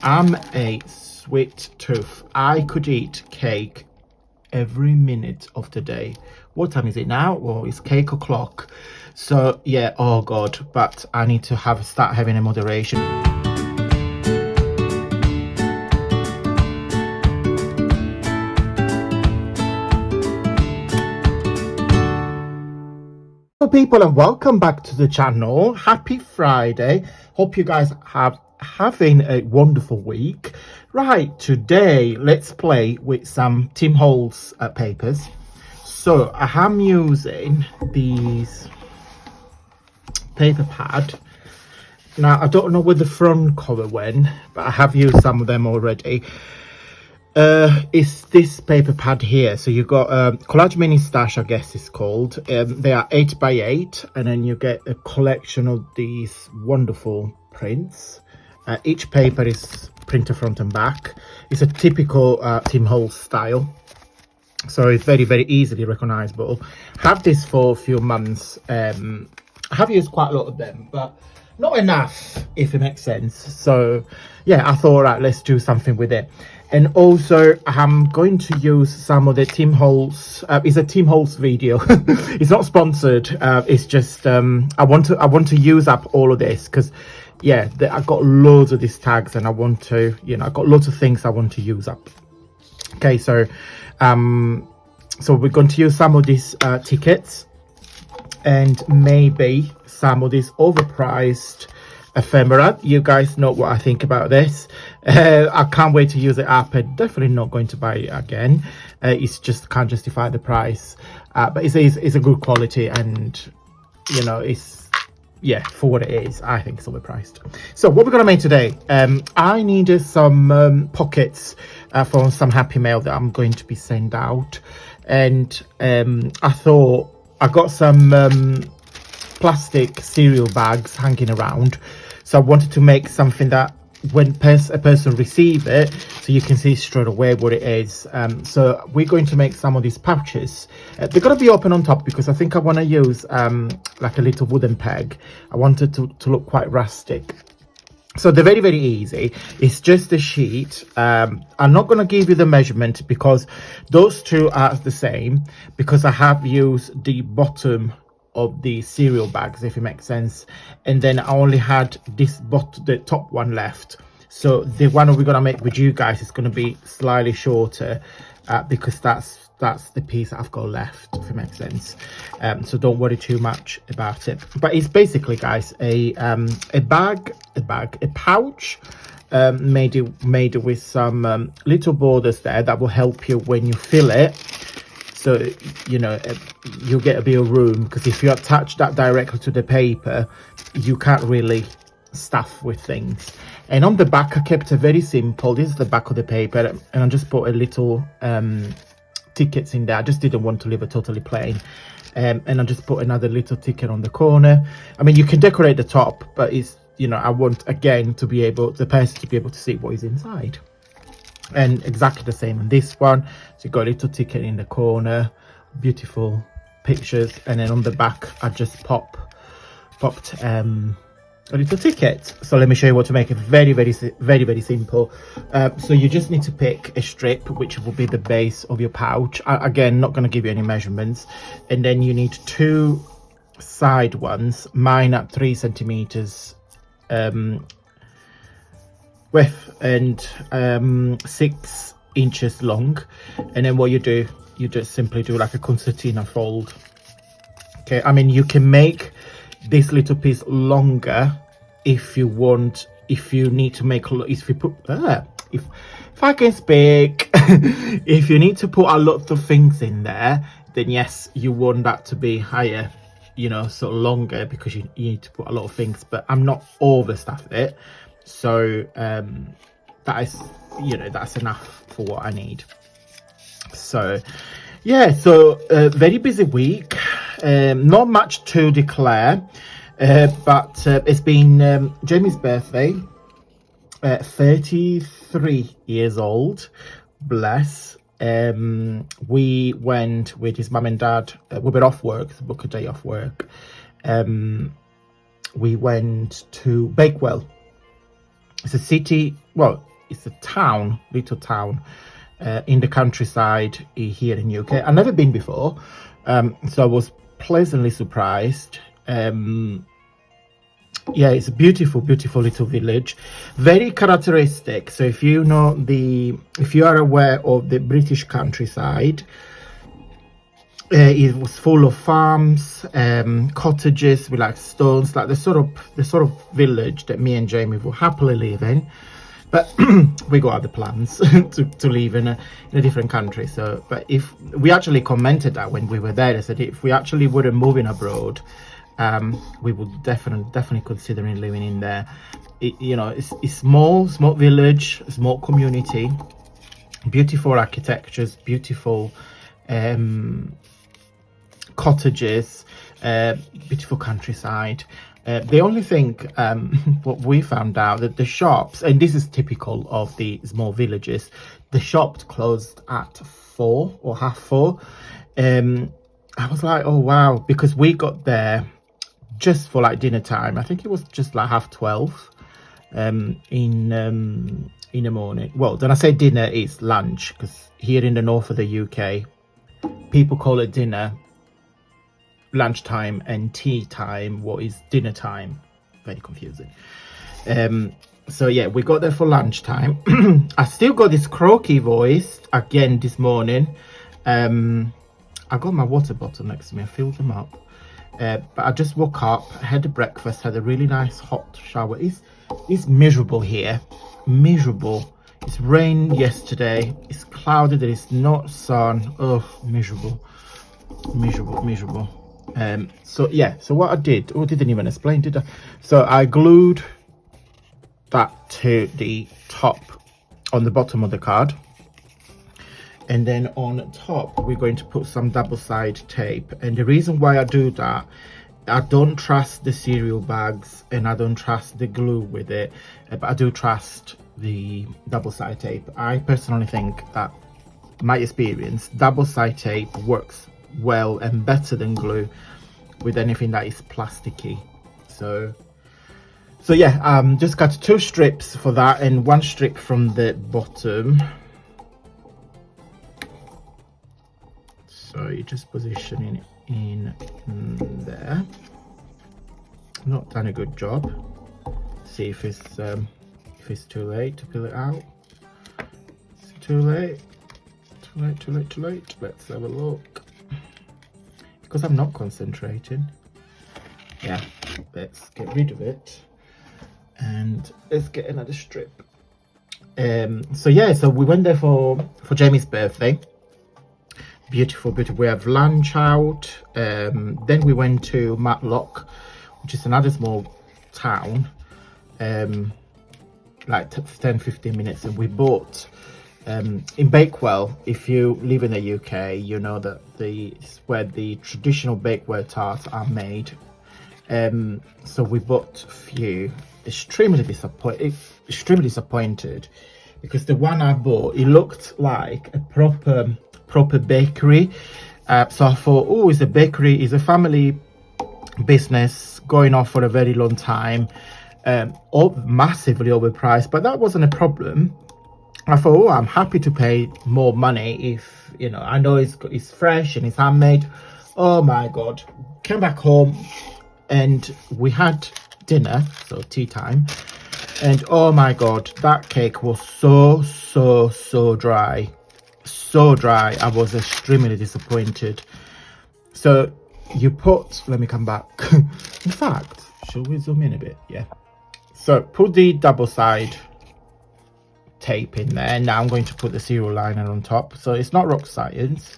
I'm a sweet tooth. I could eat cake every minute of the day. What time is it now? Well, it's cake o'clock. So yeah, oh god, but I need to start having a moderation. Hello people, and welcome back to the channel. Happy Friday. Hope you guys having a wonderful week. Right, today let's play with some Tim Holtz papers. So I am using these paper pad. Now I don't know where the front cover went, but I have used some of them already. It's this paper pad here. So you got collage mini stash, I guess it's called. They are 8x8, and then you get a collection of these wonderful prints. Each paper is printer front and back. It's a typical Tim Holtz style, so it's very, very easily recognizable. Have this for a few months. I have used quite a lot of them, but not enough, if it makes sense. So yeah, I thought, right, let's do something with it. And also I'm going to use some of the Tim Holtz. It's a Tim Holtz video. It's not sponsored. It's just I want to use up all of this because yeah, I've got loads of these tags, and I want to, you know, I've got lots of things I want to use up. Okay, so so we're going to use some of these tickets, and maybe some of these overpriced ephemera. You guys know what I think about this. I can't wait to use it up, and definitely not going to buy it again. It's just can't justify the price, but it's a good quality, and you know, it's, yeah, for what it is, I think it's overpriced. So what we're gonna make today, I needed some pockets for some happy mail that I'm going to be sent out, and I thought I got some plastic cereal bags hanging around, so I wanted to make something that when a person receive it, so you can see straight away what it is. So we're going to make some of these pouches. They're going to be open on top because I think I want to use like a little wooden peg. I want it to look quite rustic. So they're very, very easy. It's just a sheet. I'm not going to give you the measurement because those two are the same, because I have used the bottom of the cereal bags, if it makes sense, and then I only had the top one left. So the one we're gonna make with you guys is gonna be slightly shorter because that's the piece that I've got left, if it makes sense. So don't worry too much about it. But it's basically, guys, a pouch made with some little borders there that will help you when you fill it. So, you know, you'll get a bit of room, because if you attach that directly to the paper, you can't really stuff with things. And on the back, I kept it very simple. This is the back of the paper, and I just put a little tickets in there. I just didn't want to leave it totally plain. And I just put another little ticket on the corner. I mean, you can decorate the top, but it's, you know, I want, again, to be able, the person to be able to see what is inside. And exactly the same on this one. So you got a little ticket in the corner, beautiful pictures, and then on the back I just popped a little ticket. So let me show you what to make it. Very, very, very, very simple. So you just need to pick a strip, which will be the base of your pouch. Again, not going to give you any measurements. And then you need two side ones, mine at 3 centimeters width and 6 inches long. And then what you do, you just simply do like a concertina fold. Okay, I mean, you can make this little piece longer if you want, if you need to make, if you put if I can speak, if you need to put a lot of things in there, then yes, you want that to be higher, you know, so longer, because you need to put a lot of things. But I'm not overstuffing it, so that is, you know, that's enough for what I need. So yeah, so very busy week, not much to declare, but it's been Jamie's birthday, 33 years old, bless. We went with his mum and dad. We were off work, to book a day off work. We went to Bakewell. It's a city, well, it's a town, little town in the countryside here in UK. I've never been before, so I was pleasantly surprised. Yeah, it's a beautiful little village, very characteristic. So if you are aware of the British countryside, it was full of farms, cottages with like stones, like the sort of village that me and Jamie will happily live in. But we got other plans to live in a different country. So, but if we actually commented that when we were there, they said if we actually were moving abroad, we would definitely considering living in there. It's small village, small community, beautiful architectures, beautiful cottages, beautiful countryside. The only thing what we found out that the shops, and this is typical of the small villages, the shops closed at 4 or half 4. I was like, oh wow, because we got there just for like dinner time. I think it was just like 12:30 in the morning. Well, when I say dinner, it's lunch, because here in the north of the UK, people call it dinner, lunchtime, and tea time what is dinner time. Very confusing. So yeah, we got there for lunchtime. I still got this croaky voice again this morning. I got my water bottle next to me, I filled them up, but I just woke up, had a breakfast, had a really nice hot shower. It's miserable here, miserable. It's rained yesterday, it's cloudy, there is not sun. Oh, miserable. So yeah, so what I did, I didn't even explain, did I? So I glued that to the top, on the bottom of the card, and then on top we're going to put some double-side tape. And the reason why I do that, I don't trust the cereal bags and I don't trust the glue with it, but I do trust the double-side tape. I personally think that, my experience, double-side tape works well and better than glue with anything that is plasticky. So yeah, just got 2 strips for that and 1 strip from the bottom. So you're just positioning it in there. Not done a good job. See if it's too late to pull it out. Is it too late? Too late. Let's have a look. Because I'm not concentrating. Yeah, let's get rid of it and let's get another strip. So yeah, so we went there for Jamie's birthday. Beautiful. We have lunch out. Then we went to Matlock, which is another small town, like 10-15 minutes, and we bought in Bakewell. If you live in the UK, you know that it's where the traditional bakeware tarts are made. So we bought a few. Extremely disappointed because the one I bought, it looked like a proper bakery. So I thought, oh, it's a bakery, it's a family business going on for a very long time, massively overpriced, but that wasn't a problem. I thought, oh, I'm happy to pay more money if, I know it's fresh and it's handmade. Oh my God. Came back home and we had dinner, so tea time. And oh my God, that cake was so dry. So dry. I was extremely disappointed. So you put, let me come back. In fact, shall we zoom in a bit? Yeah. So put the double side tape in there. Now I'm going to put the serial liner on top. So it's not rock science.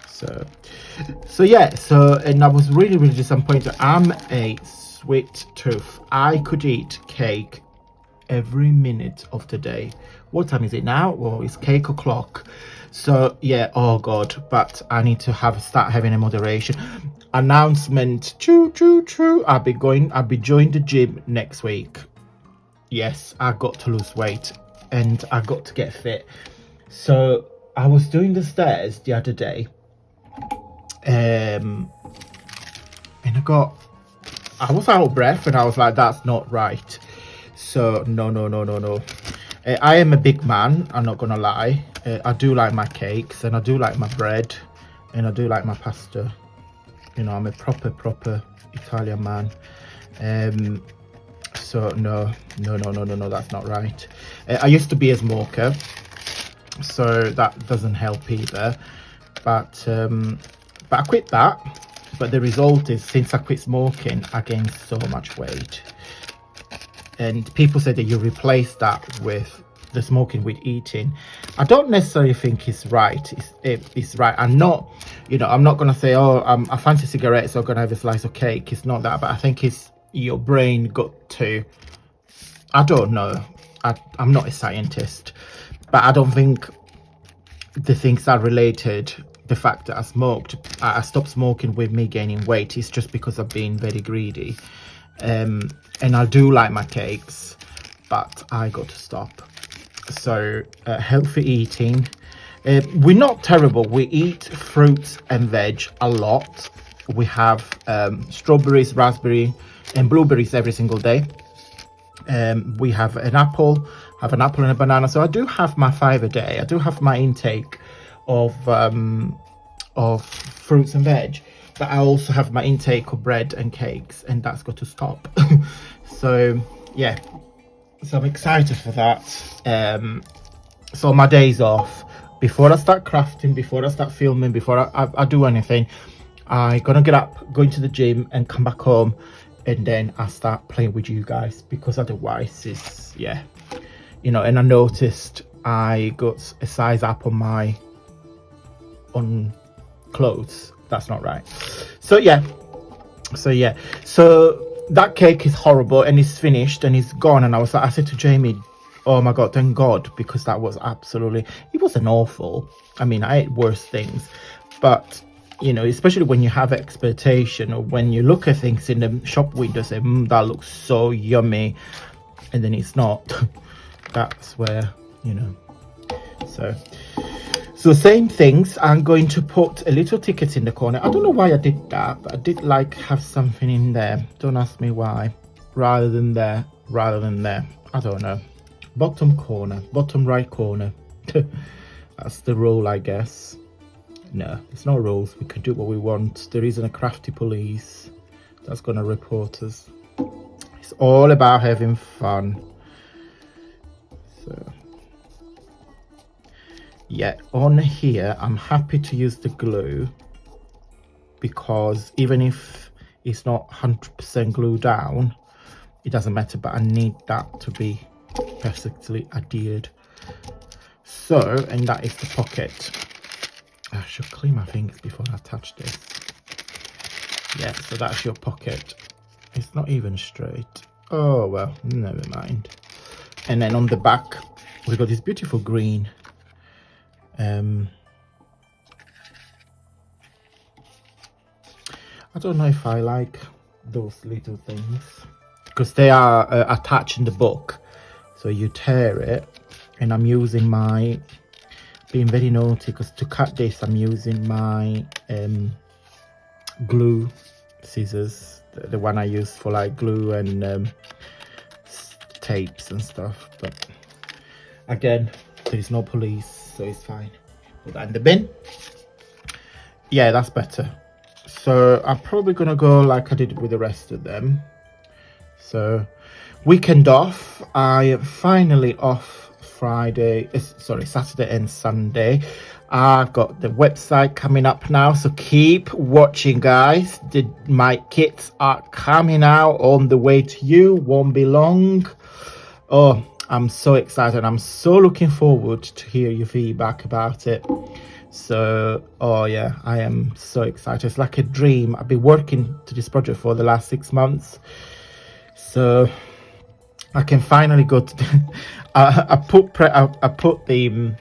So yeah, and I was really disappointed. I'm a sweet tooth. I could eat cake every minute of the day. What time is it now? Well, it's cake o'clock. So yeah, oh God, but I need to start having a moderation. Announcement, true. I'll be joining the gym next week. Yes, I got to lose weight and I got to get fit. So I was doing the stairs the other day, and I was out of breath and I was like, that's not right. So no. I am a big man, I'm not gonna lie. I do like my cakes, and I do like my bread, and I do like my pasta. You know, I'm a proper Italian man. So no, that's not right. I used to be a smoker, so that doesn't help either. But I quit that. But the result is, since I quit smoking, I gained so much weight. And people say that you replace that with the smoking with eating. I don't necessarily think it's right. It's right. I'm not, you know, I'm not gonna say, oh, I fancy cigarettes, so I'm gonna have a slice of cake. It's not that, but I think it's your brain got to, I don't know, I'm not a scientist, but I don't think the things are related. The fact that I stopped smoking with me gaining weight is just because I've been very greedy. And I do like my cakes, but I got to stop. So healthy eating, we're not terrible. We eat fruits and veg a lot. We have strawberries, raspberry and blueberries every single day. We have an apple and a banana. So I do have my 5 a day. I do have my intake of fruits and veg, but I also have my intake of bread and cakes, and that's got to stop. So yeah, so I'm excited for that. So my days off, before I start crafting, before I start filming, before I do anything, I'm gonna get up, go into the gym and come back home, and then I start playing with you guys, because otherwise it's, yeah, you know. And I noticed I got a size up on clothes. That's not right. So yeah, so that cake is horrible, and it's finished and it's gone. And I said to Jamie, oh my god, thank god, because that was absolutely, it wasn't awful. I mean, I ate worse things, but you know, especially when you have expectation, or when you look at things in the shop window, say, that looks so yummy, and then it's not. That's where, you know. So same things. I'm going to put a little ticket in the corner. I don't know why I did that, but I did like have something in there. Don't ask me why. Rather than there. I don't know. Bottom corner, bottom right corner. That's the rule, I guess. No, there's no rules. We can do what we want. There isn't a crafty police that's gonna report us. It's all about having fun. So yeah, on here I'm happy to use the glue, because even if it's not 100% glued down, it doesn't matter, but I need that to be perfectly adhered. So, and that is the pocket. I should clean my fingers before I touch this. Yeah, so that's your pocket. It's not even straight. Oh well, never mind. And then on the back we've got this beautiful green. I don't know if I like those little things, because they are attached in the book, so you tear it. And I'm using my, being very naughty, because to cut this I'm using my glue scissors, the one I use for like glue and tapes and stuff. But again, there is no police, so it's fine. Put that in the bin. Yeah, that's better. So I'm probably gonna go like I did with the rest of them. So weekend off. I am finally off Saturday and Sunday. I've got the website coming up now, so keep watching, guys. My kits are coming out, on the way to you, won't be long. Oh, I'm so excited. I'm so looking forward to hear your feedback about it. So, oh yeah, I am so excited. It's like a dream. I've been working to this project for the last 6 months, so I can finally go to I put the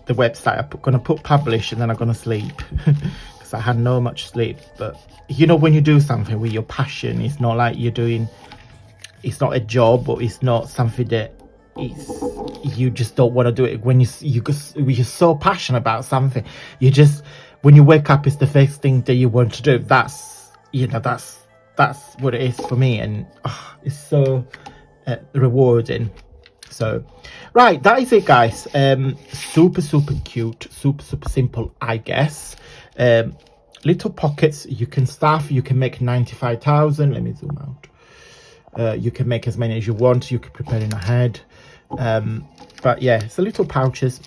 website. I'm gonna put publish, and then I'm gonna sleep, because I had no much sleep. But you know, when you do something with your passion, it's not like you're doing, it's not a job, or it's not something that you just don't want to do it. When you're so passionate about something, you just, when you wake up, it's the first thing that you want to do. That's, you know, that's what it is for me, and it's so rewarding. So right, that is it, guys. Super cute, super simple, I guess. Little pockets. You can stuff, you can make 95,000. Let me zoom out. You can make as many as you want. You can prepare in ahead. But yeah, it's a little pouches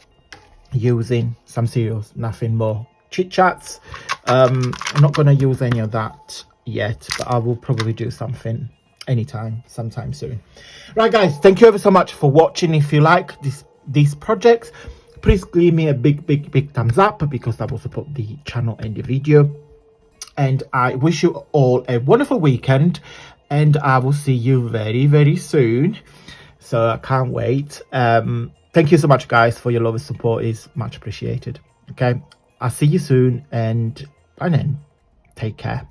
using some cereals, nothing more chit chats. I'm not going to use any of that yet, but I will probably do something anytime, sometime soon. Right, guys, thank you ever so much for watching. If you like these projects, please give me a big thumbs up, because that will support the channel and the video. And I wish you all a wonderful weekend, and I will see you very soon. So I can't wait. Thank you so much, guys, for your love and support. Is much appreciated. Okay, I'll see you soon, and by then, take care.